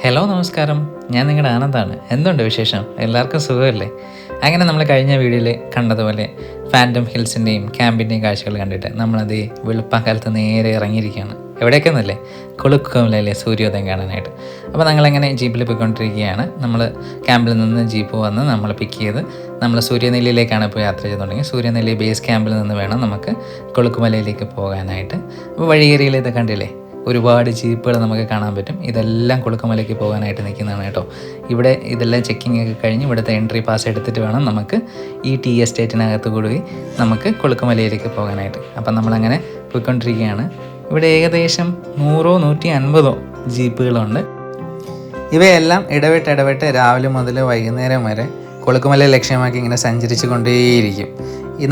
Hello നമസ്കാരം, ഞാൻ നിങ്ങളുടെ ആനന്ദാണ്. എന്തുണ്ട് വിശേഷം? എല്ലാവർക്കും സുഖമല്ലേ? അങ്ങനെ നമ്മൾ കഴിഞ്ഞ വീഡിയോയിൽ കണ്ടതുപോലെ ഫാൻറ്റം ഹിൽസിൻ്റെയും ക്യാമ്പിൻ്റെയും കാഴ്ചകൾ കണ്ടിട്ട് നമ്മളത് വെളുപ്പാക്കാലത്ത് നേരെ ഇറങ്ങിയിരിക്കുകയാണ്. എവിടേക്കെന്നല്ലേ? കൊളുക്കുമലയിലെ സൂര്യോദയം കാണാനായിട്ട്. അപ്പോൾ ഞങ്ങളങ്ങനെ ജീപ്പിൽ പോയിക്കൊണ്ടിരിക്കുകയാണ്. നമ്മൾ ക്യാമ്പിൽ നിന്ന് ജീപ്പ് വന്ന് നമ്മൾ പിക്ക് ചെയ്ത് നമ്മൾ സൂര്യനെല്ലിയിലേക്കാണ് ഇപ്പോൾ യാത്ര ചെയ്തുകൊണ്ടെങ്കിൽ സൂര്യനെല്ലി ബേസ് ക്യാമ്പിൽ നിന്ന് വേണം നമുക്ക് കൊളുക്കുമലയിലേക്ക് പോകാനായിട്ട്. അപ്പോൾ വഴിയേരിയിൽ ഇത് കണ്ടില്ലേ, ഒരുപാട് ജീപ്പുകൾ നമുക്ക് കാണാൻ പറ്റും. ഇതെല്ലാം കൊളുക്കുമലയ്ക്ക് പോകാനായിട്ട് നിൽക്കുന്നതാണ് കേട്ടോ. ഇവിടെ ഇതെല്ലാം ചെക്കിംഗ് ഒക്കെ കഴിഞ്ഞ് ഇവിടുത്തെ എൻട്രി പാസ് എടുത്തിട്ട് വേണം നമുക്ക് ഈ ടീ എസ്റ്റേറ്റിനകത്ത് കൂടി നമുക്ക് കൊളുക്കുമലയിലേക്ക് പോകാനായിട്ട്. അപ്പം നമ്മളങ്ങനെ പോയിക്കൊണ്ടിരിക്കുകയാണ്. ഇവിടെ ഏകദേശം 100-150 ജീപ്പുകളുണ്ട്. ഇവയെല്ലാം ഇടവിട്ട് രാവിലെ മുതൽ വൈകുന്നേരം വരെ കൊളുക്കുമലയെ ലക്ഷ്യമാക്കി ഇങ്ങനെ സഞ്ചരിച്ചു കൊണ്ടേയിരിക്കും.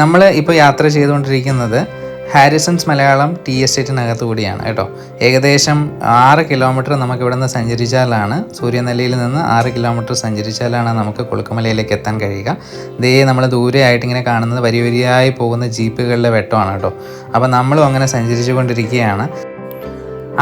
നമ്മൾ ഇപ്പോൾ യാത്ര ചെയ്തുകൊണ്ടിരിക്കുന്നത് ഹാരിസൺസ് മലയാളം ടീ എസ്റ്റേറ്റിനകത്ത് കൂടിയാണ് കേട്ടോ. ഏകദേശം 6 കിലോമീറ്റർ നമുക്ക് ഇവിടെ നിന്ന് സഞ്ചരിച്ചാലാണ്, സൂര്യനെല്ലിയിൽ നിന്ന് 6 കിലോമീറ്റർ സഞ്ചരിച്ചാലാണ് നമുക്ക് കൊളുക്കുമലയിലേക്ക് എത്താൻ കഴിയുക. ഇതേ നമ്മൾ ദൂരെ ആയിട്ട് ഇങ്ങനെ കാണുന്നത് വരിയായി പോകുന്ന ജീപ്പുകളുടെ വെട്ടമാണ് കേട്ടോ. അപ്പോൾ നമ്മളും അങ്ങനെ സഞ്ചരിച്ചു കൊണ്ടിരിക്കുകയാണ്.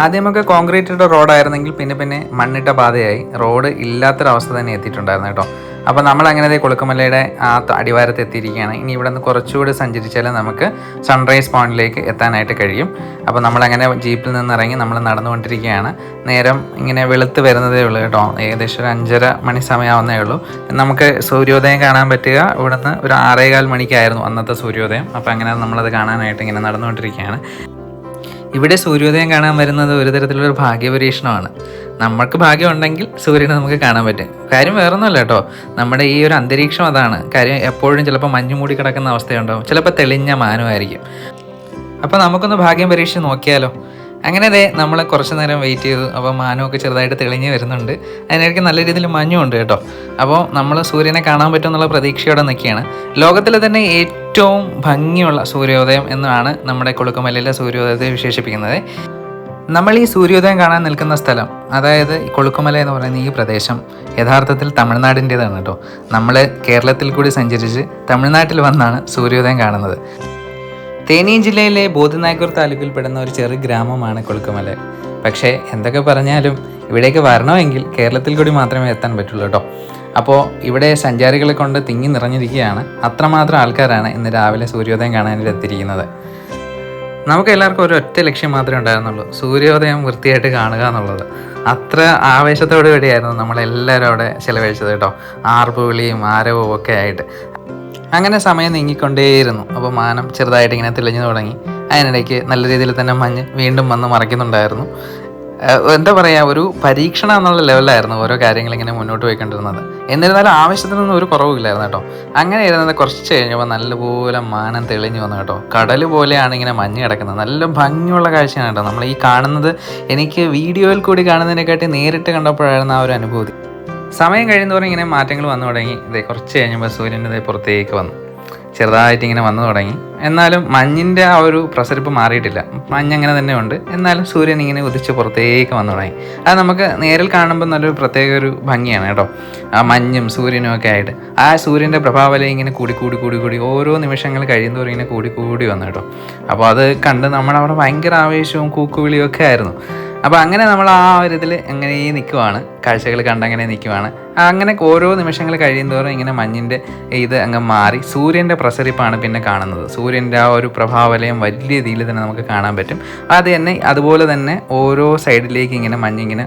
ആദ്യമൊക്കെ കോൺക്രീറ്റഡ് റോഡായിരുന്നെങ്കിൽ പിന്നെ മണ്ണിട്ട പാതയായി റോഡ് ഇല്ലാത്തൊരവസ്ഥ തന്നെ എത്തിയിട്ടുണ്ടായിരുന്നു കേട്ടോ. അപ്പോൾ നമ്മളങ്ങനെ കൊളുക്കുമലയുടെ ആ അടിവാരത്ത് എത്തിയിരിക്കുകയാണ്. ഇനി ഇവിടെ നിന്ന് കുറച്ചുകൂടി സഞ്ചരിച്ചാൽ നമുക്ക് സൺറൈസ് പോയിന്റിലേക്ക് എത്താനായിട്ട് കഴിയും. അപ്പോൾ നമ്മളങ്ങനെ ജീപ്പിൽ നിന്ന് ഇറങ്ങി നമ്മൾ നടന്നുകൊണ്ടിരിക്കുകയാണ്. നേരം ഇങ്ങനെ വെളുത്ത് വരുന്നതേ ഉള്ളൂ കേട്ടോ. ഏകദേശം ഒരു 5:30 മണി സമയമാവുന്നേ ഉള്ളൂ. നമുക്ക് സൂര്യോദയം കാണാൻ പറ്റുക ഇവിടുന്ന് ഒരു 6:15 മണിക്കായിരുന്നു അന്നത്തെ സൂര്യോദയം. അപ്പോൾ അങ്ങനെ നമ്മളത് കാണാനായിട്ട് ഇങ്ങനെ നടന്നുകൊണ്ടിരിക്കുകയാണ്. ഇവിടെ സൂര്യോദയം കാണാൻ വരുന്നത് ഒരു തരത്തിലുള്ളൊരു ഭാഗ്യപരീക്ഷണമാണ്. നമ്മൾക്ക് ഭാഗ്യമുണ്ടെങ്കിൽ സൂര്യനെ നമുക്ക് കാണാൻ പറ്റും. കാര്യം വേറൊന്നുമല്ല കേട്ടോ, നമ്മുടെ ഈ ഒരു അന്തരീക്ഷം അതാണ് കാര്യം. എപ്പോഴും ചിലപ്പോൾ മഞ്ഞ് മൂടി കിടക്കുന്ന അവസ്ഥയുണ്ടാവും, ചിലപ്പോൾ തെളിഞ്ഞ മാനമായിരിക്കും. അപ്പോൾ നമുക്കൊന്ന് ഭാഗ്യം പരീക്ഷിച്ച് നോക്കിയാലോ? അങ്ങനെ നമ്മൾ കുറച്ച് നേരം വെയിറ്റ് ചെയ്തു. അപ്പോൾ മാനമൊക്കെ ചെറുതായിട്ട് തെളിഞ്ഞ് വരുന്നുണ്ട്. അതിനിടയ്ക്ക് നല്ല രീതിയിൽ മഞ്ഞുണ്ട് കേട്ടോ. അപ്പോൾ നമ്മൾ സൂര്യനെ കാണാൻ പറ്റുമെന്നുള്ള പ്രതീക്ഷയോടെ നിൽക്കുകയാണ്. ലോകത്തിലെ തന്നെ ഏറ്റവും ഭംഗിയുള്ള സൂര്യോദയം എന്നാണ് നമ്മുടെ കൊളുക്കുമലയിലെ സൂര്യോദയത്തെ വിശേഷിപ്പിക്കുന്നത്. നമ്മൾ ഈ സൂര്യോദയം കാണാൻ നിൽക്കുന്ന സ്ഥലം, അതായത് കൊളുക്കുമല എന്ന് പറയുന്ന ഈ പ്രദേശം യഥാർത്ഥത്തിൽ തമിഴ്നാടിൻ്റേതാണ് കേട്ടോ. നമ്മൾ കേരളത്തിൽ കൂടി സഞ്ചരിച്ച് തമിഴ്നാട്ടിൽ വന്നാണ് സൂര്യോദയം കാണുന്നത്. തേനി ജില്ലയിലെ ബോധിനായ്ക്കൂർ താലൂക്കിൽപ്പെടുന്ന ഒരു ചെറു ഗ്രാമമാണ് കൊളുക്കുമല. പക്ഷേ എന്തൊക്കെ പറഞ്ഞാലും ഇവിടേക്ക് വരണമെങ്കിൽ കേരളത്തിൽ കൂടി മാത്രമേ എത്താൻ പറ്റുള്ളൂ കേട്ടോ. അപ്പോൾ ഇവിടെ സഞ്ചാരികളെ കൊണ്ട് തിങ്ങി നിറഞ്ഞിരിക്കുകയാണ്. അത്രമാത്രം ആൾക്കാരാണ് ഇന്ന് രാവിലെ സൂര്യോദയം കാണാനായിട്ട് എത്തിയിരിക്കുന്നത്. നമുക്ക് എല്ലാവർക്കും ഒരു ഒറ്റ ലക്ഷ്യം മാത്രമേ ഉണ്ടായിരുന്നുള്ളൂ, സൂര്യോദയം വൃത്തിയായിട്ട് കാണുക എന്നുള്ളത്. അത്ര ആവേശത്തോടു കൂടിയായിരുന്നു നമ്മളെല്ലാവരും അവിടെ ചിലവഴിച്ചത് കേട്ടോ. ആർപ്പ് വിളിയും ആരവവും ഒക്കെ ആയിട്ട് അങ്ങനെ സമയം നീങ്ങിക്കൊണ്ടേയിരുന്നു. അപ്പോൾ മാനം ചെറുതായിട്ട് ഇങ്ങനെ തെളിഞ്ഞു തുടങ്ങി. അതിനിടയ്ക്ക് നല്ല രീതിയിൽ തന്നെ മഞ്ഞ് വീണ്ടും വന്ന് മറയ്ക്കുന്നുണ്ടായിരുന്നു. എന്താ പറയുക, ഒരു പരീക്ഷണം എന്നുള്ള ലെവലിലായിരുന്നു ഓരോ കാര്യങ്ങളിങ്ങനെ മുന്നോട്ട് പോയിക്കൊണ്ടിരുന്നത്. എന്നിരുന്നാലും ആവശ്യത്തിനൊന്നും ഒരു കുറവുമില്ലായിരുന്നു കേട്ടോ. അങ്ങനെ ഇരുന്നത് കുറച്ച് കഴിഞ്ഞപ്പോൾ നല്ലപോലെ മാനം തെളിഞ്ഞു വന്നു കേട്ടോ. കടൽ പോലെയാണ് ഇങ്ങനെ മഞ്ഞ് കിടക്കുന്നത്. നല്ല ഭംഗിയുള്ള കാഴ്ചയാണ് കേട്ടോ. നമ്മൾ ഈ കാണുന്നത് എനിക്ക് വീഡിയോയിൽ കൂടി കാണുന്നതിനെക്കാട്ടി നേരിട്ട് കണ്ടപ്പോഴായിരുന്നു ആ ഒരു അനുഭൂതി. സമയം കഴിയുന്നതോറും ഇങ്ങനെ മാറ്റങ്ങൾ വന്നു തുടങ്ങി. ഇതേ കുറച്ച് കഴിഞ്ഞപ്പോൾ സൂര്യൻ്റെ പുറത്തേക്ക് വന്നു, ചെറുതായിട്ട് ഇങ്ങനെ വന്നു തുടങ്ങി. എന്നാലും മഞ്ഞിൻ്റെ ആ ഒരു പ്രസരിപ്പ് മാറിയിട്ടില്ല. മഞ്ഞങ്ങനെ തന്നെ ഉണ്ട്. എന്നാലും സൂര്യൻ ഇങ്ങനെ ഉദിച്ച് പുറത്തേക്ക് വന്നു തുടങ്ങി. അത് നമുക്ക് നേരിൽ കാണുമ്പോൾ നല്ലൊരു പ്രത്യേക ഒരു ഭംഗിയാണ് കേട്ടോ. ആ മഞ്ഞും സൂര്യനും ഒക്കെ ആയിട്ട് ആ സൂര്യൻ്റെ പ്രഭാവലയം ഇങ്ങനെ കൂടി ഓരോ നിമിഷങ്ങൾ കഴിയുന്നതോറും ഇങ്ങനെ കൂടി വന്നു കേട്ടോ. അപ്പോൾ അത് കണ്ട് നമ്മളവിടെ ഭയങ്കര ആവേശവും കൂക്കുവിളിയും ഒക്കെ ആയിരുന്നു. അപ്പോൾ അങ്ങനെ നമ്മൾ ആ ഒരു ഇതിൽ അങ്ങനെ നിൽക്കുവാണ്, കാഴ്ചകൾ കണ്ടങ്ങനെ നിൽക്കുവാണ്. അങ്ങനെ ഓരോ നിമിഷങ്ങൾ കഴിയുന്നതോറും ഇങ്ങനെ മഞ്ഞിൻ്റെ ഇത് അങ്ങ് മാറി സൂര്യൻ്റെ പ്രസരിപ്പാണ് പിന്നെ കാണുന്നത്. സൂര്യൻ്റെ ആ ഒരു പ്രഭാവലയം വലിയ രീതിയിൽ തന്നെ നമുക്ക് കാണാൻ പറ്റും. അത് തന്നെ അതുപോലെ തന്നെ ഓരോ സൈഡിലേക്ക് ഇങ്ങനെ മഞ്ഞിങ്ങനെ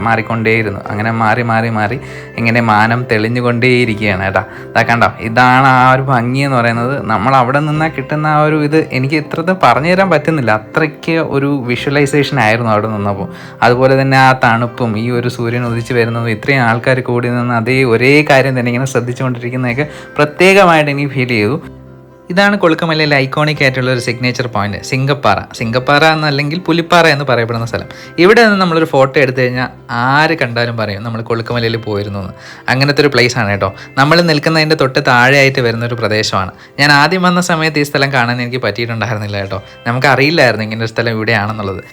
മാറിക്കൊണ്ടേയിരുന്നു. അങ്ങനെ മാറി ഇങ്ങനെ മാനം തെളിഞ്ഞുകൊണ്ടേയിരിക്കുകയാണ് കേട്ടോ. അതാ കണ്ടോ, ഇതാണ് ആ ഒരു ഭംഗി എന്ന് പറയുന്നത്. നമ്മൾ അവിടെ നിന്നാൽ കിട്ടുന്ന ആ ഒരു ഇത് എനിക്ക് ഇത്രത്തെ പറഞ്ഞു തരാൻ പറ്റുന്നില്ല. അത്രയ്ക്ക് ഒരു വിഷ്വലൈസേഷൻ ആയിരുന്നു അവിടെ നിന്നപ്പോൾ. അതുപോലെ തന്നെ ആ തണുപ്പും ഈ ഒരു സൂര്യൻ ഉദിച്ച് വരുന്നതും ഇത്രയും ആൾക്കാർ കൂടി നിന്ന് അതേ ഒരേ കാര്യം തന്നെ ഇങ്ങനെ ശ്രദ്ധിച്ചുകൊണ്ടിരിക്കുന്നതൊക്കെ പ്രത്യേകമായിട്ട് എനിക്ക് ഫീൽ ചെയ്തു. ഇതാണ് കൊളുക്കുമലയിലെ ഐക്കോണിക് ആയിട്ടുള്ള ഒരു സിഗ്നേച്ചർ പോയിന്റ്, സിംഗപ്പാറ എന്നല്ലെങ്കിൽ പുലിപ്പാറ എന്ന് പറയപ്പെടുന്ന സ്ഥലം. ഇവിടെ നിന്ന് നമ്മളൊരു ഫോട്ടോ എടുത്തു കഴിഞ്ഞാൽ ആര് കണ്ടാലും പറയും നമ്മൾ കൊളുക്കുമലയിൽ പോയിരുന്നു എന്ന്. അങ്ങനത്തെ ഒരു പ്ലേസ് ആണ് കേട്ടോ. നമ്മൾ നിൽക്കുന്നതിൻ്റെ തൊട്ട് താഴെയായിട്ട് വരുന്നൊരു പ്രദേശമാണ്. ഞാൻ ആദ്യം വന്ന സമയത്ത് ഈ സ്ഥലം കാണാൻ എനിക്ക് പറ്റിയിട്ടുണ്ടായിരുന്നില്ല കേട്ടോ. നമുക്കറിയില്ലായിരുന്നു ഇങ്ങനെ ഒരു സ്ഥലം ഇവിടെയാണെന്നുള്ളത്.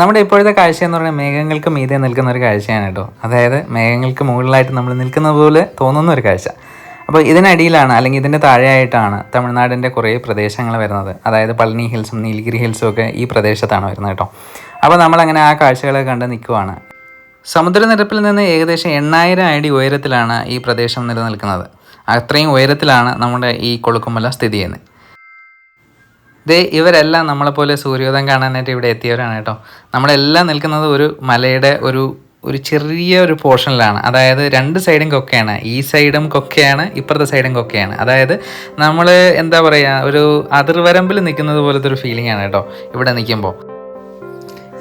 നമ്മുടെ ഇപ്പോഴത്തെ കാഴ്ച എന്ന് പറയുന്നത് മേഘങ്ങൾക്ക് മീതെ നിൽക്കുന്ന ഒരു കാഴ്ചയാണ് കേട്ടോ. അതായത് മേഘങ്ങൾക്ക് മുകളിലായിട്ട് നമ്മൾ നിൽക്കുന്ന പോലെ തോന്നുന്ന ഒരു കാഴ്ച. അപ്പോൾ ഇതിനടിയിലാണ് അല്ലെങ്കിൽ ഇതിൻ്റെ താഴെയായിട്ടാണ് തമിഴ്നാടിൻ്റെ കുറേ പ്രദേശങ്ങൾ വരുന്നത്. അതായത് പളനി ഹിൽസും നീലഗിരി ഹിൽസും ഒക്കെ ഈ പ്രദേശത്താണ് വരുന്നത് കേട്ടോ. അപ്പോൾ നമ്മളങ്ങനെ ആ കാഴ്ചകളൊക്കെ കണ്ട് നിൽക്കുവാണ്. സമുദ്രനിരപ്പിൽ നിന്ന് ഏകദേശം 8000 അടി ഉയരത്തിലാണ് ഈ പ്രദേശം നിലനിൽക്കുന്നത്. അത്രയും ഉയരത്തിലാണ് നമ്മുടെ ഈ കൊളുക്കുമല സ്ഥിതി ചെയ്യുന്നത്. ഇവരെല്ലാം നമ്മളെപ്പോലെ സൂര്യോദയം കാണാനായിട്ട് ഇവിടെ എത്തിയവരാണ് കേട്ടോ. നമ്മളെല്ലാം നിൽക്കുന്നത് ഒരു മലയുടെ ഒരു ചെറിയ ഒരു പോർഷനിലാണ്. അതായത് 2 സൈഡും കൊക്കയാണ്. ഈ സൈഡും കൊക്കയാണ്, ഇപ്പുറത്തെ സൈഡും കൊക്കയാണ്. അതായത് നമ്മൾ എന്താ പറയുക, ഒരു അതിർവരമ്പിൽ നിൽക്കുന്നത് പോലത്തെ ഒരു ഫീലിംഗ് ആണ് കേട്ടോ ഇവിടെ നിൽക്കുമ്പോൾ.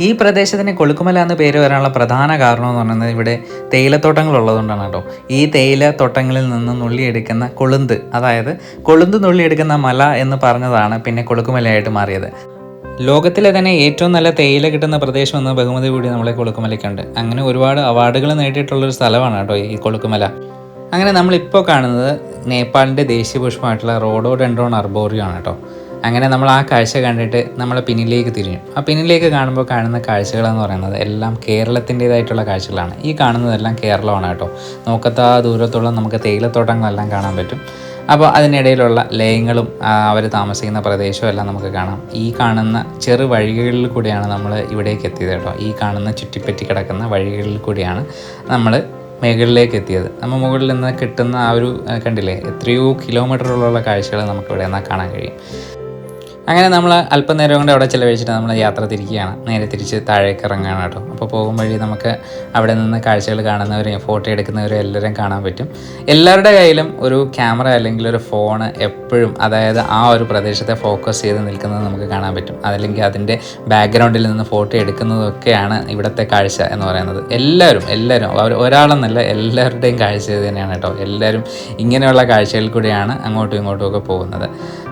ഈ പ്രദേശത്തിന് കൊളുക്കുമല എന്ന് പേര് വരാനുള്ള പ്രധാന കാരണം എന്ന് പറയുന്നത് ഇവിടെ തേയിലത്തോട്ടങ്ങൾ ഉള്ളതുകൊണ്ടാണ് കേട്ടോ. ഈ തേയിലത്തോട്ടങ്ങളിൽ നിന്ന് നുള്ളിയെടുക്കുന്ന കൊളുന്ത്, അതായത് കൊളുന്ത് നുള്ളിയെടുക്കുന്ന മല എന്ന് പറഞ്ഞതാണ് പിന്നെ കൊളുക്കുമലയായിട്ട് മാറിയത്. ലോകത്തിലെ തന്നെ ഏറ്റവും നല്ല തേയില കിട്ടുന്ന പ്രദേശം എന്ന ബഹുമതി കൂടി നമ്മളെ കൊളുക്കുമലയ്ക്കുണ്ട്. അങ്ങനെ ഒരുപാട് അവാർഡുകൾ നേടിയിട്ടുള്ളൊരു സ്ഥലമാണ് കേട്ടോ ഈ കൊളുക്കുമല. അങ്ങനെ നമ്മളിപ്പോൾ കാണുന്നത് നേപ്പാളിൻ്റെ ദേശീയ പുഷ്പമായിട്ടുള്ള റോഡോഡെൻഡ്രോൺ അർബോറിയം ആണ് കേട്ടോ. അങ്ങനെ നമ്മൾ ആ കാഴ്ച കണ്ടിട്ട് നമ്മൾ പിന്നിലേക്ക് തിരിഞ്ഞു. ആ പിന്നിലേക്ക് കാണുമ്പോൾ കാണുന്ന കാഴ്ചകളെന്ന് പറയുന്നത് എല്ലാം കേരളത്തിൻ്റേതായിട്ടുള്ള കാഴ്ചകളാണ്. ഈ കാണുന്നതെല്ലാം കേരളമാണ് കേട്ടോ. നോക്കത്താ ദൂരത്തോളം നമുക്ക് തേയിലത്തോട്ടങ്ങളെല്ലാം കാണാൻ പറ്റും. അപ്പോൾ അതിനിടയിലുള്ള ലയങ്ങളും അവർ താമസിക്കുന്ന പ്രദേശവും എല്ലാം നമുക്ക് കാണാം. ഈ കാണുന്ന ചെറു വഴികളിൽ കൂടിയാണ് നമ്മൾ ഇവിടേക്ക് എത്തിയത് കേട്ടോ. ഈ കാണുന്ന ചുറ്റിപ്പറ്റി കിടക്കുന്ന വഴികളിൽ കൂടിയാണ് നമ്മൾ മേഖലയിലേക്ക് എത്തിയത്. നമ്മൾ മുകളിൽ നിന്ന് കിട്ടുന്ന ആ ഒരു കണ്ടില്ലേ, എത്രയോ കിലോമീറ്ററുള്ള കാഴ്ചകൾ നമുക്കിവിടെ നിന്നാൽ കാണാൻ കഴിയും. അങ്ങനെ നമ്മൾ അല്പനേരം കൊണ്ട് അവിടെ ചിലവഴിച്ചിട്ട് നമ്മൾ യാത്ര തിരിക്കുകയാണ്. നേരെ തിരിച്ച് താഴേക്ക് ഇറങ്ങുകയാണ് കേട്ടോ. അപ്പോൾ പോകും വഴി നമുക്ക് അവിടെ നിന്ന് കാഴ്ചകൾ കാണുന്നവരെയും ഫോട്ടോ എടുക്കുന്നവരും എല്ലാവരും കാണാൻ പറ്റും. എല്ലാവരുടെ കയ്യിലും ഒരു ക്യാമറ അല്ലെങ്കിൽ ഒരു ഫോണ് എപ്പോഴും, അതായത് ആ ഒരു പ്രദേശത്തെ ഫോക്കസ് ചെയ്ത് നിൽക്കുന്നത് നമുക്ക് കാണാൻ പറ്റും. അതല്ലെങ്കിൽ അതിൻ്റെ ബാക്ക്ഗ്രൗണ്ടിൽ നിന്ന് ഫോട്ടോ എടുക്കുന്നതൊക്കെയാണ് ഇവിടുത്തെ കാഴ്ച എന്ന് പറയുന്നത്. എല്ലാവരും അവർ ഒരാളെന്നല്ല, എല്ലാവരുടെയും കാഴ്ച ഇത് തന്നെയാണ് കേട്ടോ. എല്ലാവരും ഇങ്ങനെയുള്ള കാഴ്ചകളിൽ കൂടിയാണ് അങ്ങോട്ടും ഇങ്ങോട്ടും ഒക്കെ പോകുന്നത്.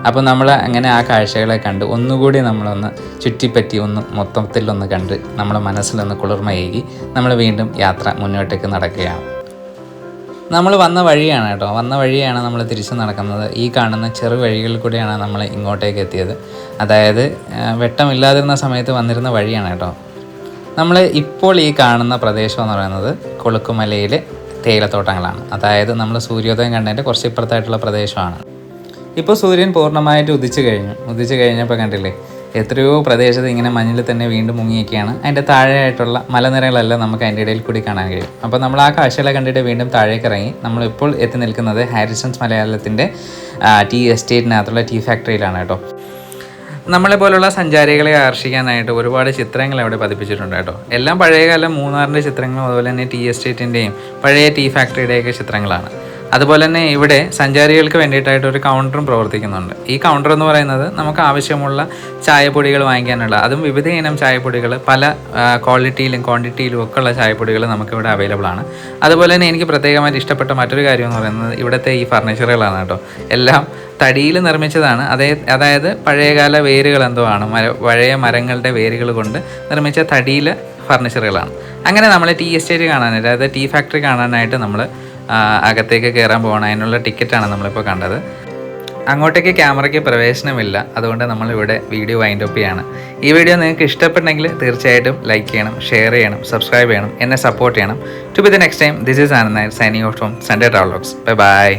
അപ്പോൾ നമ്മൾ അങ്ങനെ ആ കാഴ്ചകളെ കണ്ട് ഒന്നുകൂടി നമ്മളൊന്ന് ചുറ്റിപ്പറ്റി മൊത്തത്തിലൊന്ന് കണ്ട് നമ്മുടെ മനസ്സിലൊന്ന് കുളിർമയേകി നമ്മൾ വീണ്ടും യാത്ര മുന്നോട്ടേക്ക് നടക്കുകയാണ്. നമ്മൾ വന്ന വഴിയാണ് കേട്ടോ. വന്ന വഴിയാണ് നമ്മൾ തിരിച്ച് നടക്കുന്നത്. ഈ കാണുന്ന ചെറു വഴികളിൽ കൂടിയാണ് നമ്മൾ ഇങ്ങോട്ടേക്ക് എത്തിയത്. അതായത് വെട്ടമില്ലാതിരുന്ന സമയത്ത് വന്നിരുന്ന വഴിയാണ് കേട്ടോ. നമ്മൾ ഇപ്പോൾ ഈ കാണുന്ന പ്രദേശം എന്ന് പറയുന്നത് കൊളുക്കുമലയിലെ തേയിലത്തോട്ടങ്ങളാണ്. അതായത് നമ്മൾ സൂര്യോദയം കണ്ടതിൻ്റെ കുറച്ച് ഇപ്പുറത്തായിട്ടുള്ള പ്രദേശമാണ്. ഇപ്പോൾ സൂര്യൻ പൂർണ്ണമായിട്ട് ഉദിച്ചു കഴിഞ്ഞപ്പോൾ കണ്ടില്ലേ, എത്രയോ പ്രദേശത്ത് ഇങ്ങനെ മഞ്ഞിൽ തന്നെ വീണ്ടും മുങ്ങിയൊക്കെയാണ്. അതിൻ്റെ താഴെയായിട്ടുള്ള മലനിരകളെല്ലാം നമുക്ക് അതിൻ്റെ ഇടയിൽ കൂടി കാണാൻ കഴിയും. അപ്പോൾ നമ്മൾ ആ കാഴ്ചകളെ കണ്ടിട്ട് വീണ്ടും താഴേക്ക് ഇറങ്ങി. നമ്മളിപ്പോൾ എത്തി നിൽക്കുന്നത് ഹാരിസൺസ് മലയാളത്തിൻ്റെ ടീ എസ്റ്റേറ്റിനകത്തുള്ള ടീ ഫാക്ടറിയിലാണ് കേട്ടോ. നമ്മളെ പോലുള്ള സഞ്ചാരികളെ ആകർഷിക്കാനായിട്ട് ഒരുപാട് ചിത്രങ്ങൾ അവിടെ പതിപ്പിച്ചിട്ടുണ്ട് കേട്ടോ. എല്ലാം പഴയകാലം മൂന്നാറിൻ്റെ ചിത്രങ്ങളും അതുപോലെ തന്നെ ടീ എസ്റ്റേറ്റിൻ്റെയും പഴയ ടീ ഫാക്ടറിയുടെയൊക്കെ ചിത്രങ്ങളാണ്. അതുപോലെ തന്നെ ഇവിടെ സഞ്ചാരികൾക്ക് വേണ്ടിയിട്ടായിട്ട് ഒരു കൗണ്ടറും പ്രവർത്തിക്കുന്നുണ്ട്. ഈ കൗണ്ടർ എന്ന് പറയുന്നത് നമുക്ക് ആവശ്യമുള്ള ചായപ്പൊടികൾ വാങ്ങിക്കാനുള്ള, അതും വിവിധ ഇനം ചായപ്പൊടികൾ, പല ക്വാളിറ്റിയിലും ക്വാണ്ടിറ്റിയിലും ഒക്കെ ഉള്ള ചായപ്പൊടികൾ നമുക്കിവിടെ അവൈലബിൾ ആണ്. അതുപോലെ തന്നെ എനിക്ക് പ്രത്യേകമായിട്ട് ഇഷ്ടപ്പെട്ട മറ്റൊരു കാര്യം എന്ന് പറയുന്നത് ഇവിടുത്തെ ഈ ഫർണിച്ചറുകളാണ് കേട്ടോ. എല്ലാം തടിയിൽ നിർമ്മിച്ചതാണ്. അതായത് പഴയകാല വേരുകൾ എന്തോ ആണ്, പഴയ മരങ്ങളുടെ വേരുകൾ കൊണ്ട് നിർമ്മിച്ച തടിയിൽ ഫർണിച്ചറുകളാണ്. അങ്ങനെ നമ്മൾ ടീ എസ്റ്റേറ്റ് കാണാനായിട്ട്, അതായത് ടീ ഫാക്ടറി കാണാനായിട്ട് നമ്മൾ അകത്തേക്ക് കയറാൻ പോകണം. അതിനുള്ള ടിക്കറ്റാണ് നമ്മളിപ്പോൾ കണ്ടത്. അങ്ങോട്ടേക്ക് ക്യാമറയ്ക്ക് പ്രവേശനമില്ല, അതുകൊണ്ട് നമ്മളിവിടെ വീഡിയോ വൈൻഡ് അപ്പ് ചെയ്യാണ്. ഈ വീഡിയോ നിങ്ങൾക്ക് ഇഷ്ടപ്പെട്ടെങ്കിൽ തീർച്ചയായിട്ടും ലൈക്ക് ചെയ്യണം, ഷെയർ ചെയ്യണം, സബ്സ്ക്രൈബ് ചെയ്യണം, എന്നെ സപ്പോർട്ട് ചെയ്യണം. To be the next time, this is Anand Nair signing off from Sunday travel vlogs. Bye by.